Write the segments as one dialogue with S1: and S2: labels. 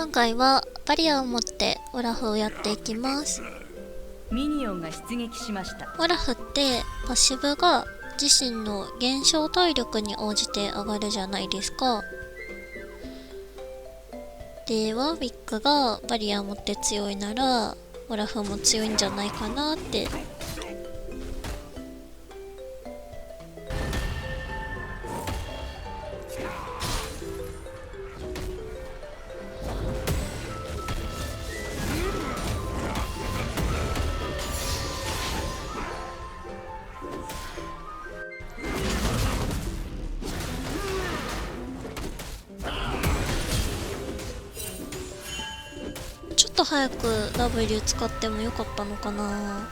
S1: 今回はバリアを持ってオラフをやっていきます。
S2: ミニオンが出撃しました。
S1: オラフってパッシブが自身の減少体力に応じて上がるじゃないですか。で、ワーウィックがバリアを持って強いならオラフも強いんじゃないかなって。ちょっと早く W 使ってもよかったのかな。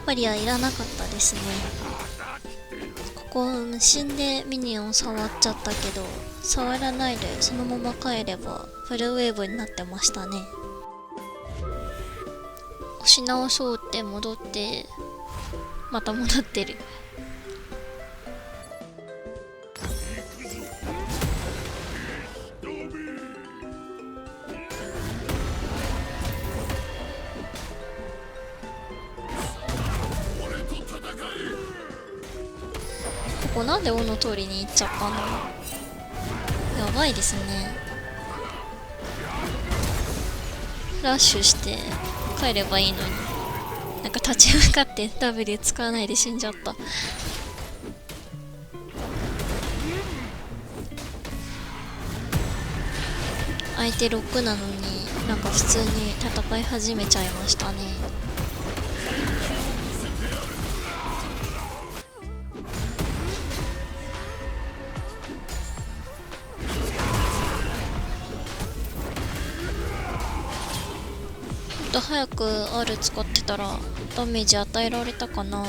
S1: バリアいらなかったですね。ここ無心でミニオン触っちゃったけど、触らないでそのまま帰ればフルウェーブになってましたね。押し直そうって戻って、また戻ってる。ここなんで斧取りに行っちゃったの。やばいですね。フラッシュして帰ればいいのに、なんか立ち向かって W 使わないで死んじゃった。相手6なのになんか普通に戦い始めちゃいましたね。もっと早く R 使ってたらダメージ与えられたかな。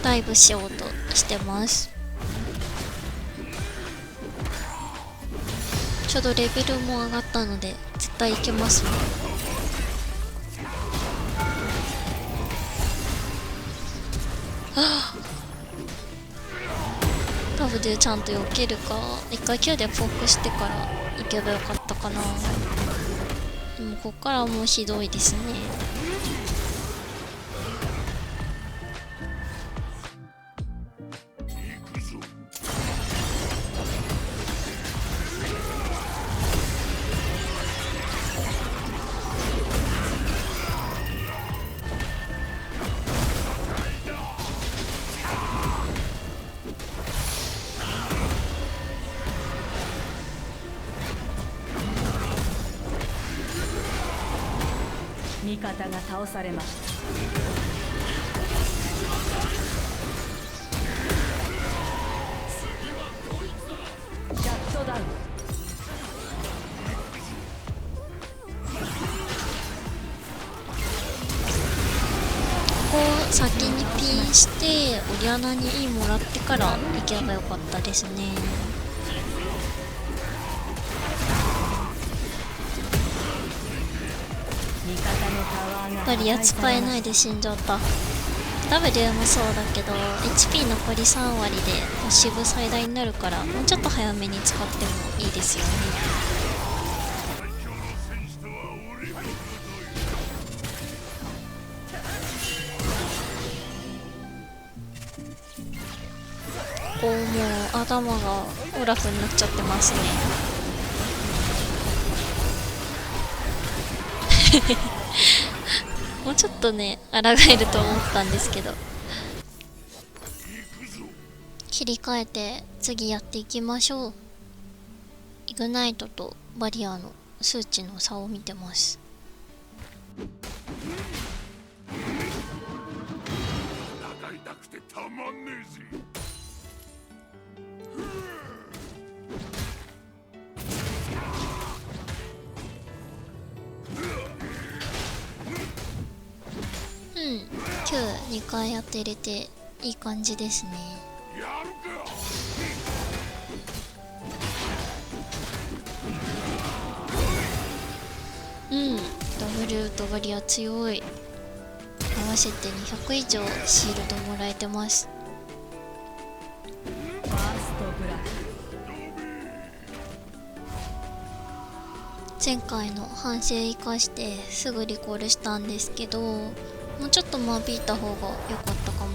S1: ダイブしようとしてます。ちょうどレベルも上がったので絶対いけますね。タブでちゃんと避けるか、一回9でフォークしてから行けばよかったかな。でもこっからもうひどいですね。
S2: 味方が倒されました。シャットダウン。
S1: ここ先にピンしてオリアナに E もらってから行けばよかったですね。バリア使えないで死んじゃった。 W もそうだけど HP 残り3割でパッシブ最大になるから、もうちょっと早めに使ってもいいですよね。こうもう頭がオラフになっちゃってますね。もうちょっとね抗えると思ったんですけど、切り替えて次やっていきましょう。イグナイトとバリアの数値の差を見てます。
S3: 戦いたくてたまんねえぜ。
S1: 9、2回当てれていい感じですね。
S3: やるか。
S1: うんダブルとバリア強い。合わせて200以上シールドもらえてます。
S2: ファーストブラッ
S1: 前回の反省生かしてすぐリコールしたんですけど、もうちょっと間引いた方が良かったかも。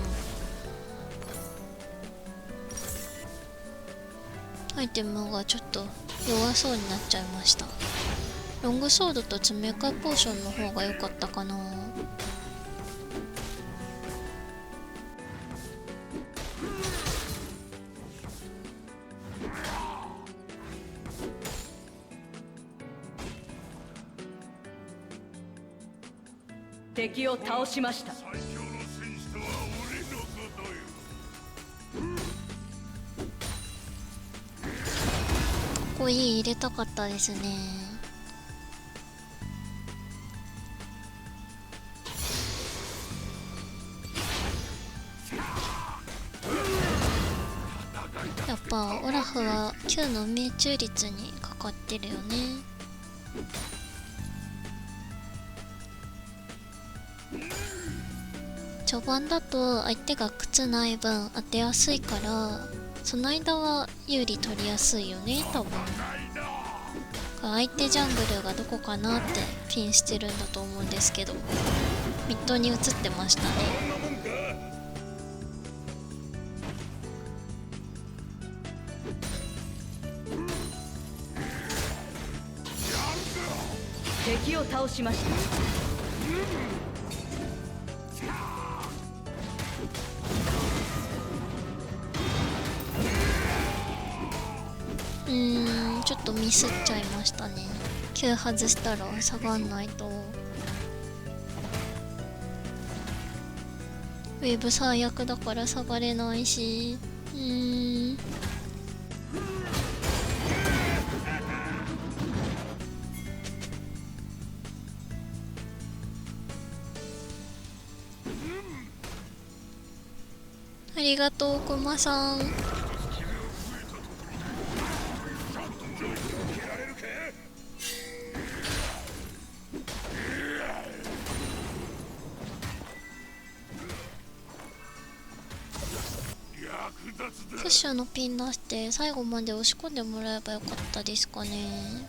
S1: アイテムがちょっと弱そうになっちゃいました。ロングソードと詰め替えポーションの方が良かったかな。
S2: 敵を倒しました。
S3: 最強の戦士とは俺のことよ。
S1: ここいい入れたかったですね。やっぱオラフは Q の命中率にかかってるよね。序盤だと相手が靴ない分当てやすいから、その間は有利取りやすいよね多分。相手ジャングルがどこかなってピンしてるんだと思うんですけど、ミッドに移ってましたね。
S2: 敵を倒しました。
S1: ちょっとミスっちゃいましたね。Q 外したら下がんないと。ウェーブ最悪だから下がれないし、ありがとうクマさん。クッションのピン出して最後まで押し込んでもらえばよかったですかね。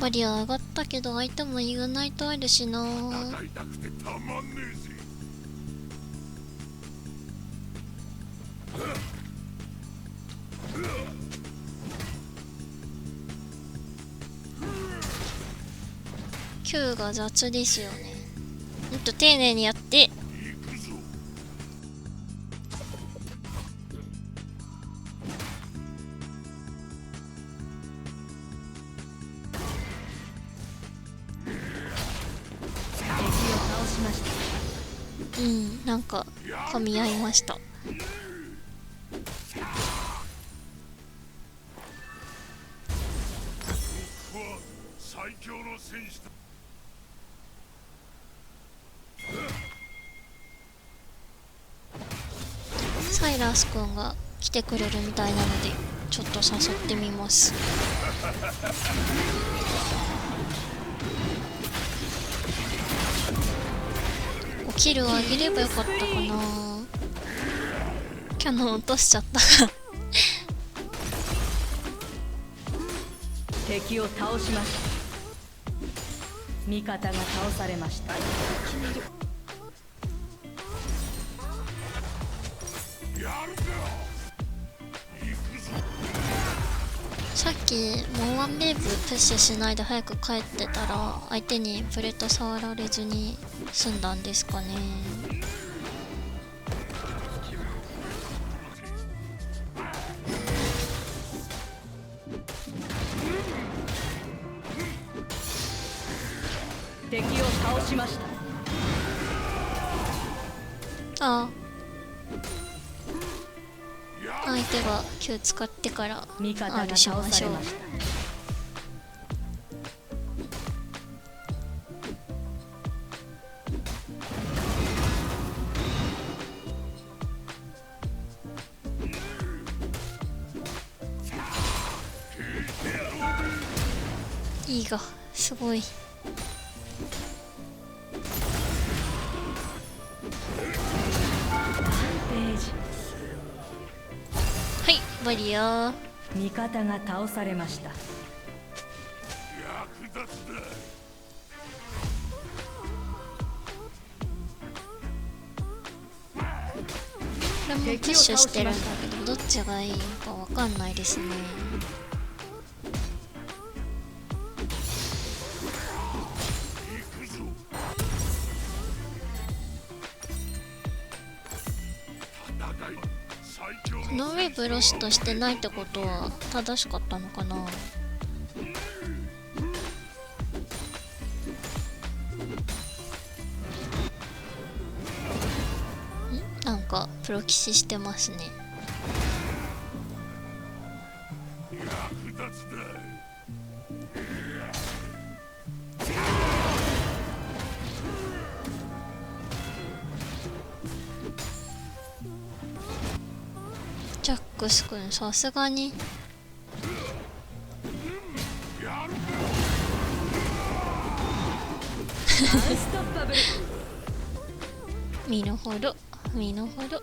S1: バリア上がったけど相手もイグナイトあるしな。
S3: 戦いたくてたまんねえぜ。
S1: Q が雑ですよね。もっと丁寧にやって。
S3: 行くぞ。
S2: 敵を倒しました。
S1: なんか噛み合いました。
S3: 僕は最強の戦士だ。
S1: サイラースくんが来てくれるみたいなのでちょっと誘ってみます。キルを上げればよかったかな。キャノン落としちゃった
S2: 敵を倒しました。味方が倒されました。
S1: さっきもうワンベーブプッシュしないで早く帰ってたら相手にプレート触られずに済んだんですかね。
S2: 敵を倒しました。
S1: ああ、相手が Q 使ってから
S2: 味方が
S1: R しましょう。
S2: 倒されました。
S1: いいがすごい。
S2: ページ。
S1: はい、バリアー。
S2: 味方が倒されました。
S3: 役立つだ。
S1: これもプッシュしてるんだけど、どっちがいいかわかんないですね。
S3: 行くぞ。戦いは最強
S1: この上ブロストしてないってことは正しかったのかな。なんかプロ棋士してますね。
S3: 役立つだ。
S1: ジャックス君さすがに
S2: アンストッパブル。
S1: 身の程身の程。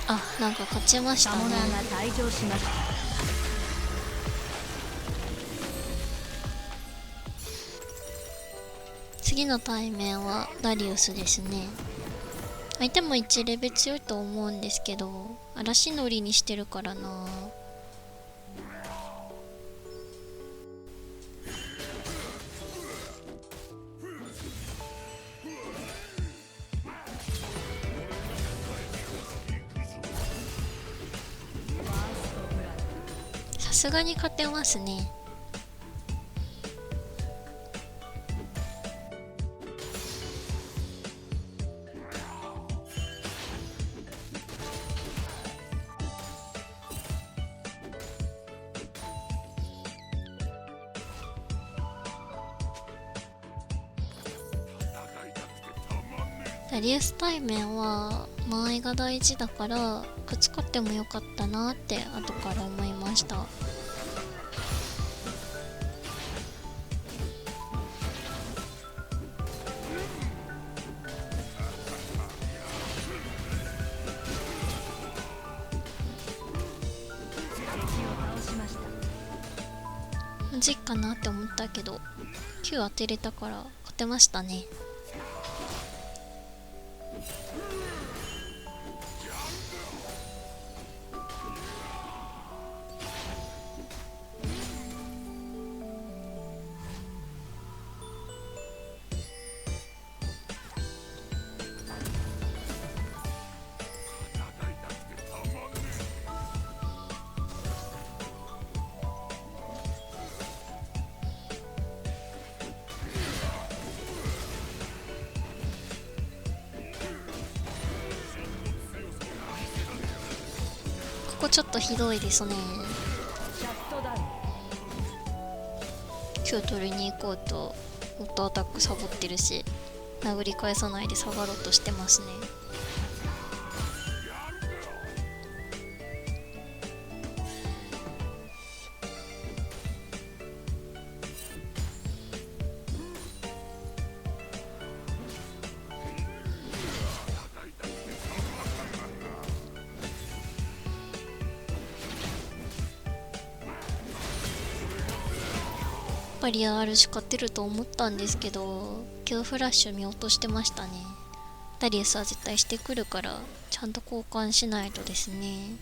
S1: あ、なんか勝ちましたね。
S2: サモナーが退場しました。
S1: 次の対面はダリウスですね。相手も1レベル強いと思うんですけど、嵐乗りにしてるからな。さすがに勝てますね。ダリウス対面は間合いが大事だからくっつかってもよかったなって後から思いました。マジかなって思ったけど9当てれたから勝てましたね。ここちょっとひどいですね。
S2: シャットダウン。
S1: 今日取りに行こうとオートアタックサボってるし、殴り返さないで下がろうとしてますね。バリアあるし勝てると思ったんですけど、今日フラッシュ見落としてましたね。ダリウスは絶対してくるからちゃんと交換しないとですね。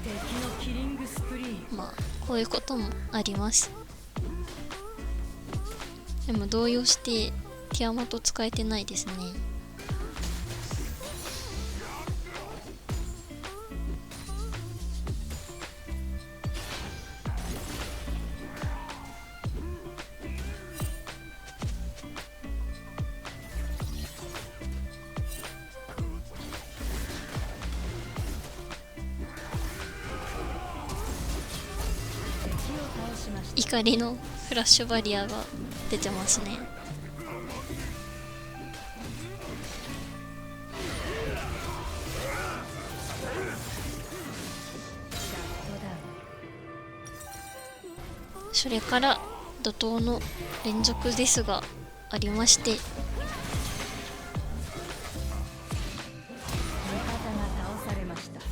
S2: 敵のキリングスプリー。
S1: まあこういうこともあります。でも動揺してティアマト使えてないですね。怒りのフラッシュバリアが出てますね。それから怒涛の連続ですがありまして、
S2: 味方が倒されました。敵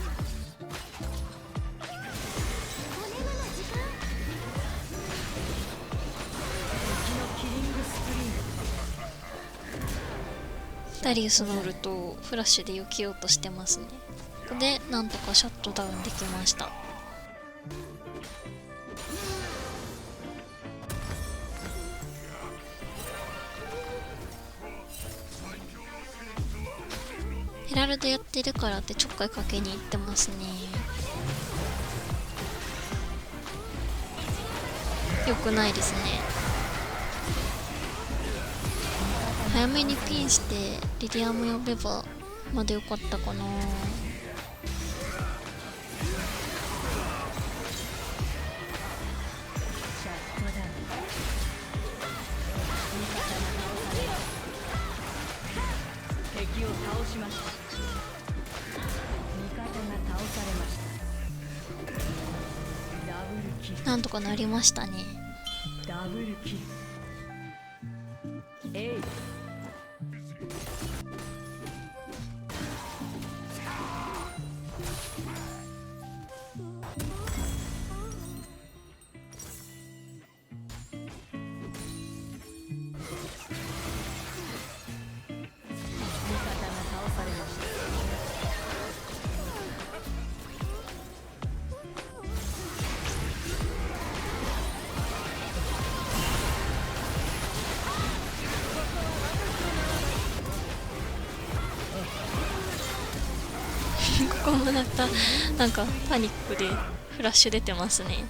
S2: のキリングスプリン
S1: ダリウスのウルトをフラッシュで避けようとしてますね。ここでなんとかシャットダウンできました。ヘラルドやってるからってちょっかいかけに行ってますね。よくないですね。早めにピンしてリリアム呼べばまだよかったかな。
S2: シャットダウン。味方が倒されました。敵を倒しました。味方が倒されました。ダブルキル。
S1: なんとかなりましたね。
S2: ダブルキル。えい。味方が倒されました。
S1: ここもなんかパニックでフラッシュ出てますね。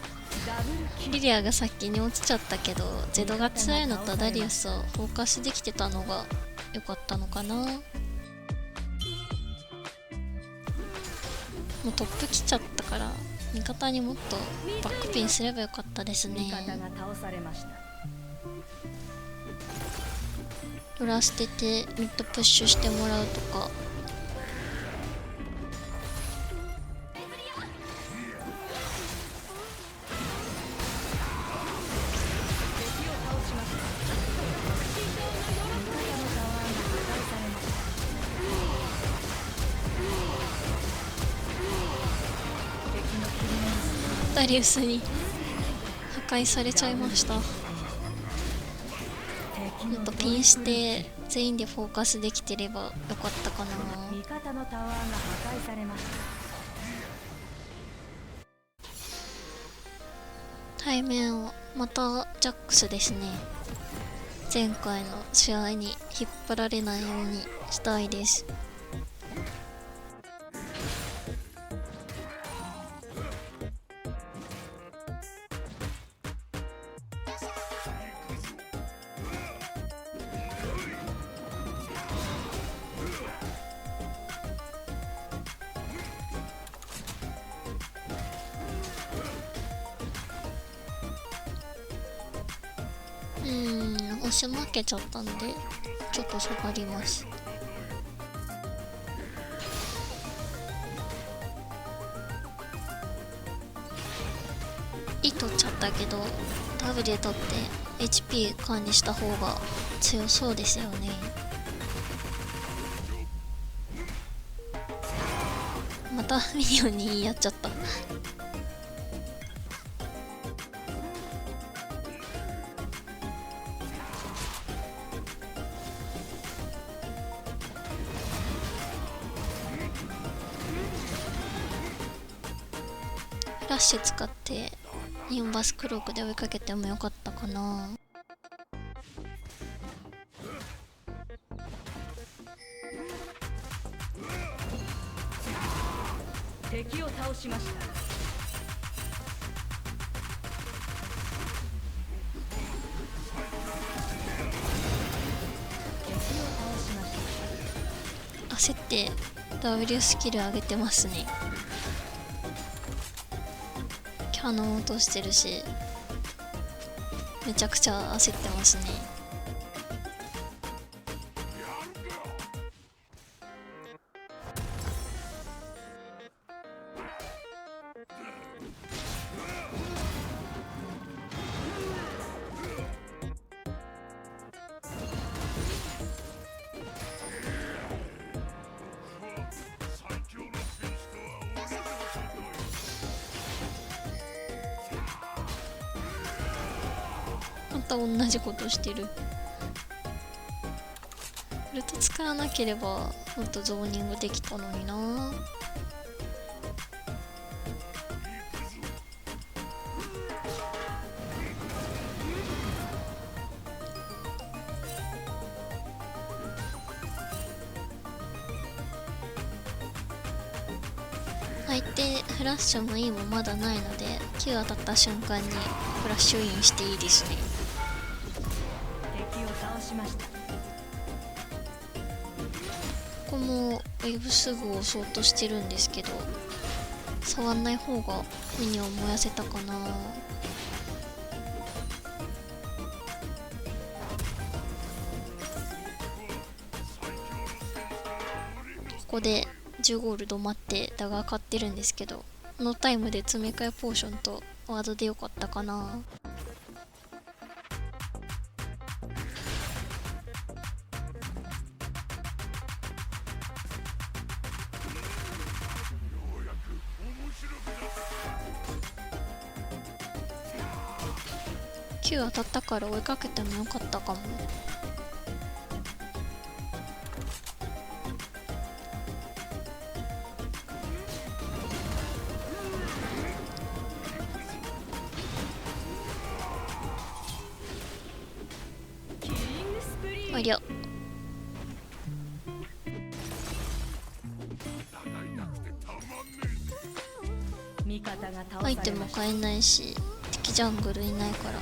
S2: ダブルキル。
S1: リリアが先に落ちちゃったけど、ゼドが強いのとダリウスをフォーカスできてたのが良かったのかな。もうトップ来ちゃったから味方にもっとバックピンすればよかったですね。
S2: 味方が倒されました。
S1: ドラ捨ててミッドプッシュしてもらうとか。
S2: 敵を倒しました。味方のタワーが破壊されました。敵のキリングス
S1: ダリウスに破壊されちゃいました。も
S2: 敵の
S1: っとピンして全員でフォーカスできてればよかったかな。
S2: 味方のタワーが破壊されました。
S1: 対面はまたジャックスですね。前回の試合に引っ張られないようにしたいです。押し負けちゃったんでちょっと下がります。取っちゃったけど W で取って HP 管理した方が強そうですよね。またミニオンに言い合っちゃった。フラッシュ使ってイオンバスクロークで追いかけてもよかったかな。
S2: 敵を倒しました。敵を倒しました。
S1: 焦って W スキル上げてますね。キャノン落としてるしめちゃくちゃ焦ってますね。
S3: 最強の戦士とは俺のことだ。
S1: また同じことしてる。ウルト使わなければもっとゾーニングできたのにな。相手フラッシュも E もまだないので Q 当たった瞬間にフラッシュインしていいですね。
S2: 敵を倒しました。
S1: ここもウェーブすぐ押そうとしてるんですけど触んない方がミニオン燃やせたかな。ここで10ゴールド待ってダガー買ってるんですけどノータイムで詰め替えポーションとワードでよかったかな。9当たったから追いかけてもよかったかも。
S2: キリングスプリーン。
S1: ありゃ
S2: 味方が倒さ
S1: アイ
S2: れました。
S1: テム買えないし敵ジャングルいないから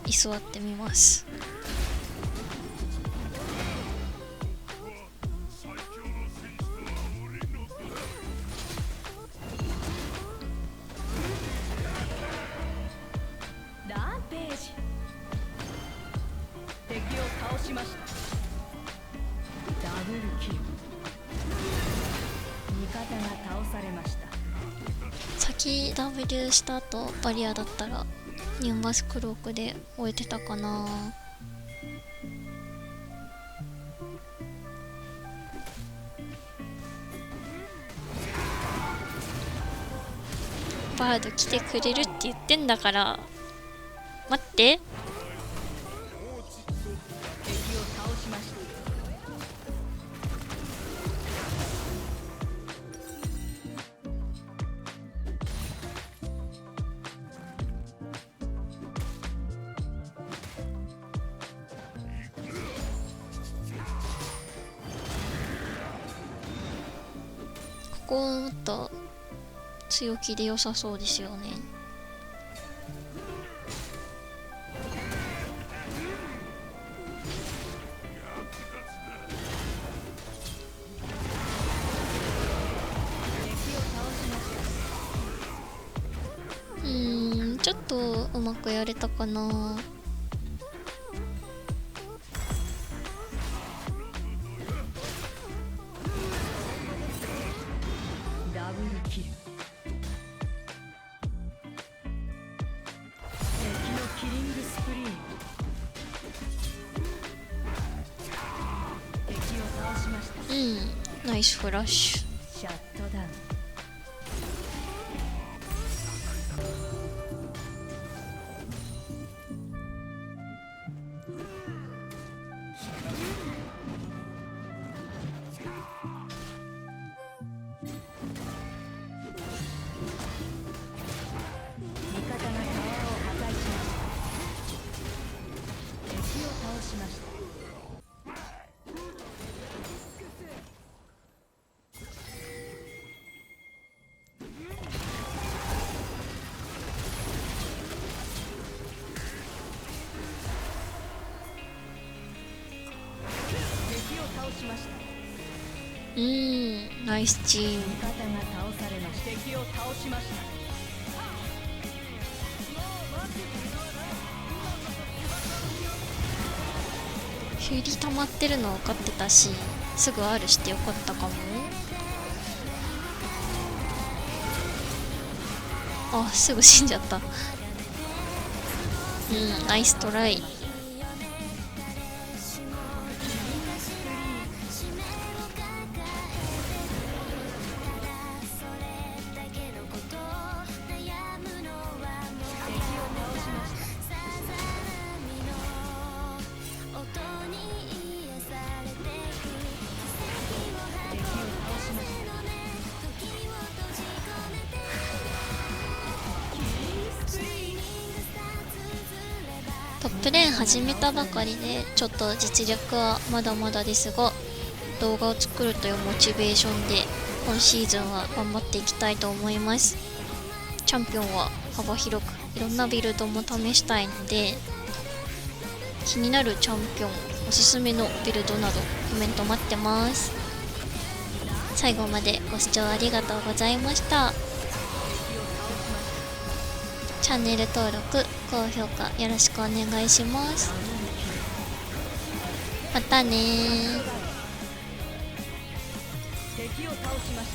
S1: 居座ってみます。
S3: 最強の戦士とは俺のことだ。
S2: ランページ。敵を倒しました。ダブルキル。味方が倒されました。
S1: 先 W した後バリアだったらニュンバスクロークで終えてたかな。バード来てくれるって言ってんだから待って。
S2: 敵を倒しました。
S1: ここもっと強気で良さそうですよね。ちょっとうまくやれたかな。
S2: ダブルキル。敵のキリングスプリーン。敵を倒しました。
S1: ナイスフラッシュ。
S2: シャットダウン。味方がタワーを破壊しました。敵を倒しました。敵を倒しました。
S1: ナイスチーム。
S2: 味方が倒されました。敵を倒しました。
S1: フューリー溜まってるの分かってたし、すぐ R してよかったかも。あ、すぐ死んじゃった。ナイストライ。トップレーン始めたばかりでちょっと実力はまだまだですが、動画を作るというモチベーションで今シーズンは頑張っていきたいと思います。チャンピオンは幅広くいろんなビルドも試したいので、気になるチャンピオン、おすすめのビルドなどコメント待ってます。最後までご視聴ありがとうございました。チャンネル登録、高評価よろしくお願いします。またねー。
S2: 敵を倒しまし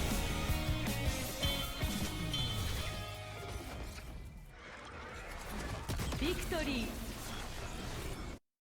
S2: た。ビクトリー。